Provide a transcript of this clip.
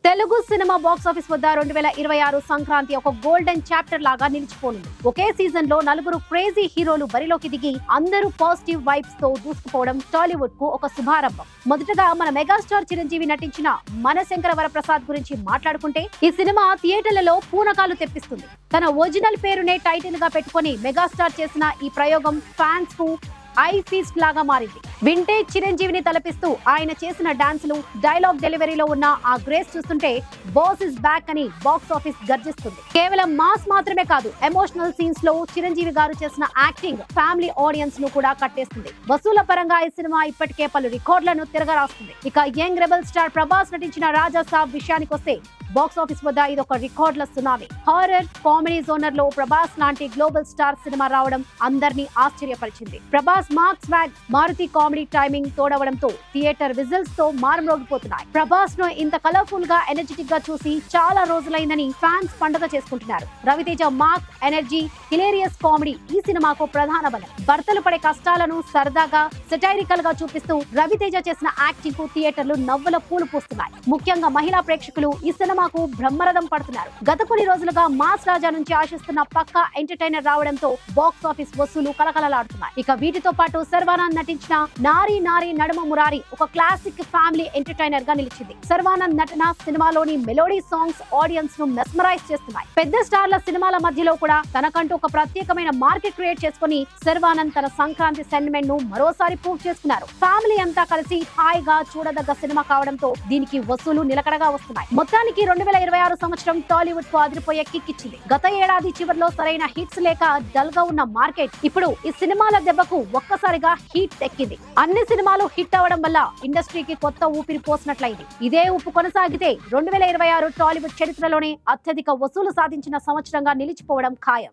Telugu cinema box office వద్ద 2026 సంక్రాంతి ఒక golden chapter లాగా నిలిచిపోనుంది. ఒకే సీజన్ లో నలుగురు క్రేజీ హీరోలు బరిలోకి దిగి అందరూ పాజిటివ్ వైబ్స్ తో దూసుకుపోవడం టాలీవుడ్ కు ఒక శుభారంభం. మొదటగా మన మెగాస్టార్ చిరంజీవి నటించిన మనశంకర వరప్రసాద్ గురించి మాట్లాడుకుంటే, ఈ సినిమా థియేటర్లలో పూనకాలు తెప్పిస్తుంది. తన ఒరిజినల్ పేరునే టైటిల్ గా పెట్టుకుని మెగాస్టార్ చేసిన ఈ ప్రయోగం ఫ్యాన్స్ కు ఐ ఫీస్ట్ లాగా మారింది. వింటేజ్ చిరంజీవిని తలపిస్తూ ఆయన చేసిన డాన్సులు, డైలాగ్ డెలివరీలో ఉన్న ఆ గ్రేస్ చూస్తుంటే బాస్ ఇస్ బ్యాక్ అని బాక్స్ ఆఫీస్ గర్జిస్తుంది. కేవలం మాస్ మాత్రమే కాదు, ఎమోషనల్ సీన్స్ లో చిరంజీవి గారు చేసిన యాక్టింగ్ ఫ్యామిలీ ఆడియన్స్ ను కూడా కట్టేస్తుంది. వసూల పరంగా ఈ సినిమా ఇప్పటికే పలు రికార్డులను తిరగరాస్తుంది. ఇక యంగ్ రెబల్ స్టార్ ప్రభాస్ నటించిన రాజా సాబ్ విషయానికి వస్తే, బాక్స్ ఆఫీస్ వద్ద ఇదొక రికార్డుల సునామీ. హారర్ కామెడీ జోనర్ లో ప్రభాస్ లాంటి గ్లోబల్ స్టార్ సినిమా రావడం అందరినీ ఆశ్చర్యపరిచింది. Prabhas marks swag Maruthi comedy timing తోడవడంతో థియేటర్ విజిల్స్ తో మారుమోగిపోతున్నాయి. ప్రభాస్ ను ఇంత కలర్ఫుల్ గా ఎనర్జెటిక్ గా చూసి చాలా రోజులైందని ఫ్యాన్స్ పండుగ చేసుకుంటున్నారు. Ravi Teja mark energy, hilarious comedy ఈ సినిమాకు ప్రధాన బలం. భర్తలు పడే కష్టాలను సరదాగా సెటైరికల్ గా చూపిస్తూ రవితేజ చేసిన యాక్టింగ్ కు థియేటర్లు నవ్వుల పూలు పూస్తున్నాయి. ముఖ్యంగా మహిళా ప్రేక్షకులు ఈ సినిమాకు బ్రహ్మరథం పడుతున్నారు. గత కొన్ని రోజులుగా మాస్ రాజా నుంచి ఆశిస్తున్న పక్కా ఎంటర్టైనర్ రావడంతో బాక్స్ ఆఫీస్ వసూలు కలకలలాడుతున్నాయి. ఇక వీటితో పాటు శర్వానంద్ నటించిన నారీ నారీ నడుమ మురారి ఒక క్లాసిక్ ఫ్యామిలీ ఎంటర్టైనర్ గా నిలిచింది. శర్వానంద్ నటన, సినిమాలోని మెలోడీ సాంగ్స్ ఆడియన్స్ ను మెస్మరైజ్ చేస్తున్నాయి. పెద్ద స్టార్ల సినిమాల మధ్యలో కూడా తనకంటూ ఒక ప్రత్యేకమైన మార్కెట్ క్రియేట్ చేసుకుని శర్వానంద్ తన సంక్రాంతి సెంటిమెంట్ ను మరోసారి ప్రూవ్ చేసుకున్నారు. ఫ్యామిలీ అంతా కలిసి హాయిగా చూడదగ్గ సినిమా కావడంతో దీనికి వసూలు నిలకడగా వస్తున్నాయి. మొత్తానికి 2026 సంవత్సరం టాలీవుడ్ కు అదిరిపోయే కిక్ ఇచ్చింది. గత ఏడాది చివరిలో సరైన హిట్స్ లేక డల్ గా ఉన్న మార్కెట్ ఇప్పుడు ఈ సినిమాల దెబ్బకు ఒక్కసారిగా హీట్ ఎక్కింది. అన్ని సినిమాలు హిట్ అవడం వల్ల ఇండస్ట్రీకి కొత్త ఊపిరి పోసినట్లయింది. ఇదే ఊపు కొనసాగితే 2026 టాలీవుడ్ చరిత్రలోనే అత్యధిక వసూలు సాధించిన సంవత్సరంగా నిలిచిపోవడం ఖాయం.